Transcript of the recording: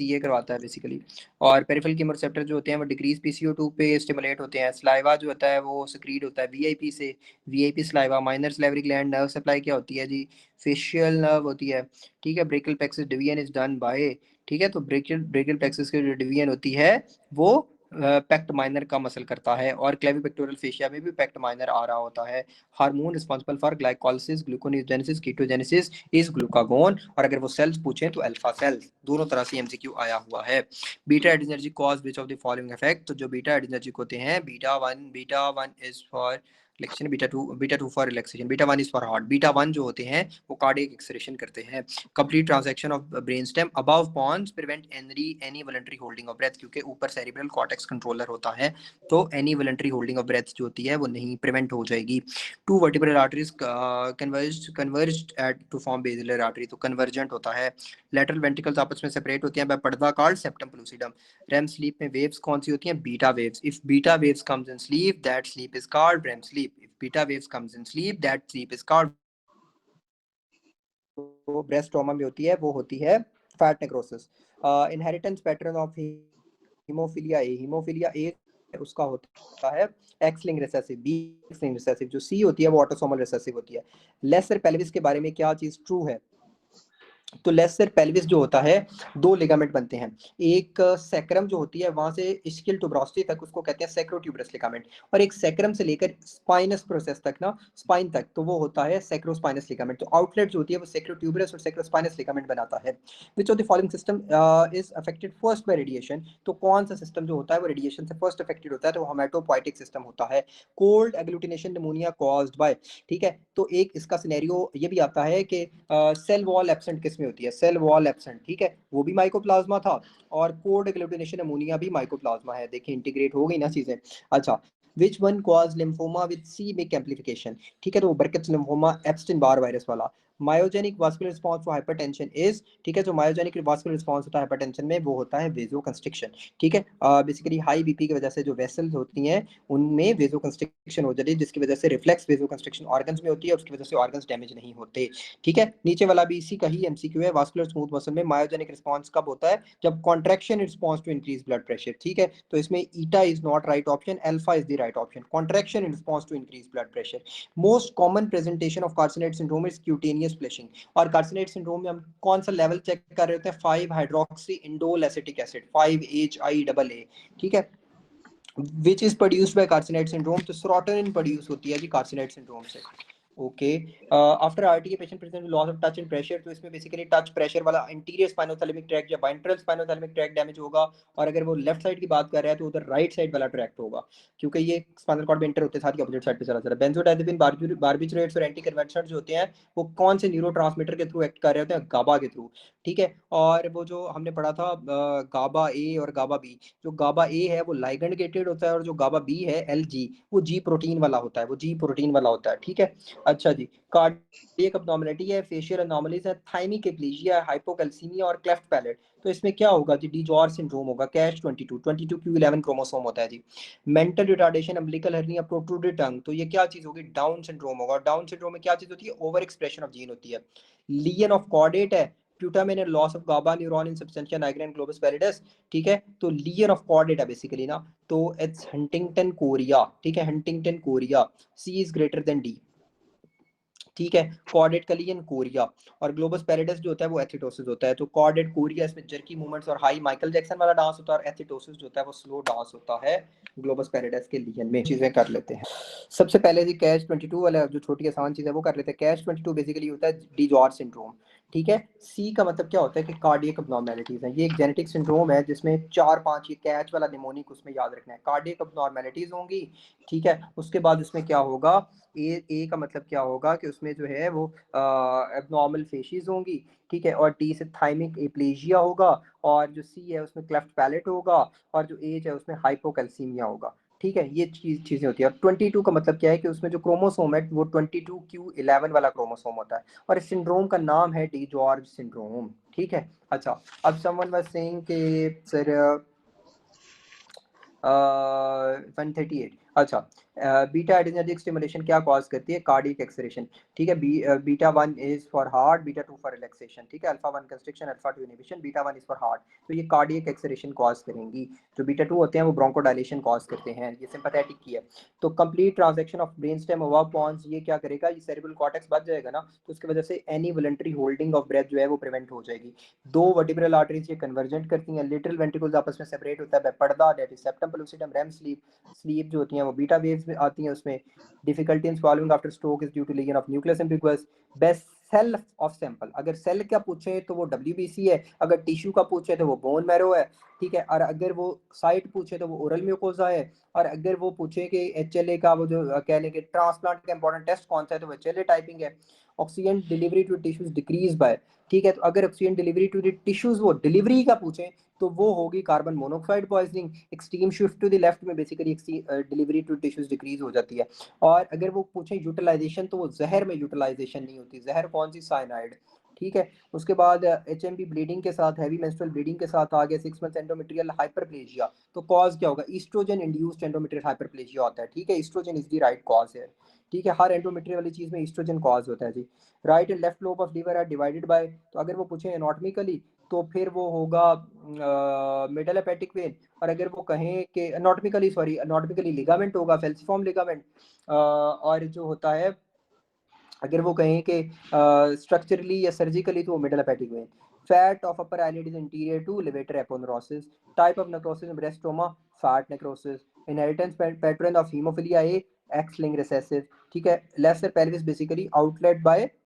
ये करवाता है बेसिकली। और पेरिफेरल कीमोरिसेप्टर जो होते हैं वो डिक्रीज पीसीओ2 पे स्टिमुलेट होते हैं। सलाइवा जो होता है वो सिक्रीट होता है वीआईपी से, VIP saliva. Minor salivary gland nerve supply क्या होती है जी, फेशियल नर्व होती है, ठीक है। Brachial plexus division is done by, ठीक है। तो ब्रेकियल प्लेक्सस की जो डिवीजन होती है वो पेक्ट माइनर का मसल करता है, और क्लेविपेक्टोरल फेशिया में भी पेक्ट माइनर आ रहा होता है। Hormone responsible for glycolysis, gluconeogenesis, ketogenesis is glucagon. और अगर वो सेल्स पूछें तो अल्फा सेल्स। दोनों तरह से एमसीक्यू आया हुआ है। Beta adrenergic cause which of the following effect. तो जो बीटा एडिनर्जिक होते हैं, beta one is for relaxation, beta two for relaxation, beta one is for heart. Beta one जो होते हैं वो कार्डियक एक्सरेशन करते हैं। Complete transaction of brain stem above pons prevent any voluntary holding of breath, क्योंकि ऊपर cerebral cortex controller होता है, तो any voluntary holding of breath जो होती है वो नहीं प्रिवेंट हो जाएगी। Two vertebral arteries converged at to form basilar artery, तो कन्वर्जेंट होता है। लेटरल वेंट्रिकल्स आपस में सेपरेट होती हैं बाय पर्दा called septum pellucidum. REM sleep में वेव्स कौन सी होती हैं, beta waves. If beta waves comes in sleep that sleep is called REM sleep. If beta waves comes in sleep that sleep is called. तो breast trauma में होती है वो होती है fat necrosis. Inheritance pattern of haemophilia A उसका होता है X link recessive, B X link recessive. जो सी होती है वो ऑटोसोमल रिसेसिव होती है। लेसर पेल्विस के बारे में क्या चीज ट्रू है, तो लेसर पेल्विस जो होता है दो लिगामेंट बनते हैं। एक सैक्रम जो होती है वहां से इस्कियल टुब्रोस्टी तक उसको कहते हैं सैक्रोट्यूबरस लिगामेंट, और एक सैक्रम से लेकर स्पाइनस प्रोसेस तक ना, स्पाइन तक, तो वो होता है सैक्रोस्पाइनस लिगामेंट। तो आउटलेट जो होती है वो सैक्रोट्यूबरस और सैक्रोस्पाइनस लिगामेंट बनाता है। विच of the following system is affected first by radiation. तो कौन सा सिस्टम जो होता है वो रेडिएशन से फर्स्ट अफेक्टेड होता है, तो हेमाटोपोइटिक सिस्टम होता है। Cold agglutination pneumonia caused by, ठीक है। तो एक इसका सिनेरियो ये भी आता है कि सेल वॉल एब्सेंट किस में होती है, सेल वॉल एब्सेंट, ठीक है, वो भी माइकोप्लाज्मा था। और कोल्ड एग्लूटिनेशन अमोनिया भी माइकोप्लाज्मा है। देखिए इंटीग्रेट हो गई ना चीजें। अच्छा, which one cause lymphoma with C big amplification, ठीक है। तो Burkitt's lymphoma Epstein Barr virus वाला। Myogenic vascular response for hypertension is, ठीक है। जो मायोजेनिक वास्कुलर रिस्पांस होता है हाइपरटेंशन में वो होता है वेजोकंस्ट्रिक्शन, ठीक है। बेसिकली हाई बीपी की वजह से जो वेसल्स होती हैं उनमें वेजोकंस्ट्रिक्शन हो जाती है, जिसकी वजह से रिफ्लेक्स वेजोकंस्ट्रिक्शन ऑर्गन्स में होती है, उसकी वजह से ऑर्गन्स डैमेज नहीं होते, ठीक है। नीचे वाला भी इसी का ही एमसीक्यू है। वास्कुलर स्मूथ मसल में मायोजेनिक रिस्पांस कब होता है, जब contraction response to increase blood pressure, ठीक है। तो इसमें eta is not right option, alpha is the right option, contraction in response to increase blood pressure. Most common presentation of carcinoid syndrome is cutaneous flushing. और carcinoid syndrome में हम कौन सा level check कर रहे होते हैं, 5 hydroxy indole acetic acid, 5HIAA, ठीक है। Which is produced by carcinoid syndrome, तो सेरोटोनिन प्रोड्यूस होती है जी कार्सिनेट सिंड्रोम से। Okay, after RTA patient present loss of touch and pressure, तो इसमें बेसिकली टच प्रेशर वाला इंटीरियर स्पाइनोथैलेमिक ट्रैक्ट या वेंट्रल स्पाइनोथैलेमिक ट्रैक्ट डैमेज होगा। और अगर वो लेफ्ट साइड की बात कर रहा है तो उधर राइट साइड वाला ट्रैक्ट होगा, क्योंकि ये स्पाइनल कॉर्ड में एंटर होते साथ ही ऑपोजिट साइड पे चला जाता है। बेंजोडाइजेपिन, बार्बिट्रेट्स और एंटी कन्वर्सेंट्स जो होते हैं वो कौन से न्यूरोट्रांसमीटर के थ्रू एक्ट कर रहे होते हैं, गाबा के थ्रू, ठीक है। और वो जो हमने पढ़ा था गाबा ए और गाबा बी, जो गाबा ए है वो लाइगेंड गेटेड होता है, और जो गाबा बी है LG वो जी प्रोटीन वाला होता है, वो जी प्रोटीन वाला होता है, ठीक है। अच्छा जी, कार्डियक एब्नॉर्मलिटी है, फेशियल एनॉमलीज है, थाइमिक एप्लीजिया, हाइपोकैल्सीमिया और क्लेफ्ट पैलेट। तो इसमें क्या होगा जी, डीजॉर्ज सिंड्रोम होगा। कैश 22q11 क्रोमोसोम होता है जी। Mental retardation, umbilical hernia, protruded टंग, तो ये क्या चीज होगी, डाउन सिंड्रोम होगा। डाउन सिंड्रोम में क्या चीज होती है, ओवर एक्सप्रेशन ऑफ जीन होती है। लियन ऑफ कॉर्डेट है, glutamine and loss of GABA neuron in substantia nigra and globus pallidus, ठीक है। तो लियर ऑफ कॉर्डेट है बेसिकली ना, तो इट्स हंटिंगटन कोरिया, ठीक है, Huntington chorea. C is greater than D, ठीक है। कॉर्डेट कलियन कोरिया। और ग्लोबस पैरेडस जो होता है वो एथिटोसिस होता है। तो कॉर्डेट कोरिया इसमें जर्की मूवमेंट्स और हाई माइकल जैक्सन वाला डांस होता है, और एथिटोसिस जो होता है वो स्लो डांस होता है ग्लोबस पैरेडस के लियन में। चीजें कर लेते हैं सबसे पहले जी, कैश 22 वाला जो छोटी आसान चीज है वो कर लेते हैं। कैश 22 बेसिकली होता है डीजॉर्ज सिंड्रोम, ठीक है। सी का मतलब क्या होता है कि कार्डियक अबनॉर्मेलिटीज है। ये एक जेनेटिक सिंड्रोम है जिसमें 4-5 ये कैच वाला निमोनिक उसमें याद रखना है, कार्डियक अबनॉर्मेलिटीज होंगी, ठीक है। उसके बाद उसमें क्या होगा, ए का मतलब क्या होगा कि उसमें जो है वो एबनॉर्मल फेशिस होंगी, ठीक है। और टी से थाइमिक एप्लेजिया होगा, और जो सी है उसमें क्लेफ्ट पैलेट होगा, और जो एच है उसमें हाइपोकैल्सीमिया होगा, ठीक है। ये चीजें होती है। 22 का मतलब क्या है कि उसमें जो क्रोमोसोम है वो 22q11 वाला क्रोमोसोम होता है, और इस सिंड्रोम का नाम है डी जॉर्ज सिंड्रोम, ठीक है। अच्छा, अब समवन वाज सेइंग कि सर 138, अच्छा, बीटा एडिनर्जिक स्टिमुलेशन क्या कॉज करती है? कार्डियक एक्सेलेरेशन, ठीक है। Beta 1 is for heart, beta 2 for relaxation, ठीक है। Alpha 1 constriction, alpha 2 inhibition, beta 1 is for heart, तो ये कार्डियक एक्सेलेरेशन कॉज करेंगी। जो बीटा 2 होते हैं वो ब्रोंकोडायलेशन कॉज करते हैं, ये सिंपैथेटिक की है। तो complete transaction of brain stem above pons, ये क्या करेगा, ये सेरेब्रल कॉर्टेक्स बच जाएगा ना, तो उसकी वजह से any voluntary holding of breath जो है वो प्रिवेंट हो जाएगी। दो वर्टिब्रल आर्टरीज ये कन्वर्जेंट करती हैं, लिटरल वेंट्रिकल्स आपस में सेपरेट होता है पर्दा, that is septum pellucidum, REM sleep, sleep जो होती है वो बीटा वेव्स में आती हैं उसमें। Difficulty in swallowing after stroke is due to lesion of nucleus ambiguus. Best cell of sample, अगर सेल का पूछे तो वो WBC है, अगर टिश्यू का पूछे तो वो बोन मैरो है, ठीक है। और अगर वो साइट पूछे तो वो ओरल म्यूकोजा है, और अगर वो पूछे कि HLA का वो जो कह लें कि ट्रांसप्लांट का इंपॉर्टेंट टेस्ट कौन सा है, तो वो HLA टाइपिंग है। Oxygen delivery to tissues decrease by, ठीक है। तो अगर oxygen delivery to the tissues वो डिलीवरी का पूछे तो वो होगी carbon monoxide poisoning. Extreme shift to the left में basically delivery to tissues decrease हो जाती है। और अगर वो पूछे यूटिलाइजेशन तो वो जहर में यूटिलाइजेशन नहीं होती, जहर कौन सी, साइनाइड, ठीक है। उसके बाद HMP ब्लीडिंग के साथ, हैवी मेंस्ट्रुअल ब्लीडिंग के साथ आ गया 6 मंथ एंडोमेट्रियल हाइपरप्लेजिया, तो कॉज क्या होगा, ईस्ट्रोजन इंड्यूस्ड एंडोमेट्रियल हाइपरप्लेजिया होता है, ठीक है। Oestrogen is the right cause है, ठीक है। हर एंडोमेट्रियल वाली चीज में ईस्ट्रोजन कॉज होता है जी। Right and left lobe of liver are divided by, तो अगर वो पूछे एनाटॉमिकली तो फिर वो होगा मिडल हेपेटिक वेन, और अगर वो कहें कि एनाटॉमिकली, सॉरी एनाटॉमिकली लिगामेंट होगा, फेल्सिफॉर्म लिगामेंट। और जो होता है अगर वो कहें कि स्ट्रक्चरली या सर्जिकली तो वो middle hepatic vein. Fat of upper eyelid is anterior to levator aponeurosis. Type of necrosis, breast trauma, fat necrosis. Inheritance pattern of haemophilia A, X linked recessive, ठीक है। Left pelvis basically outlet bye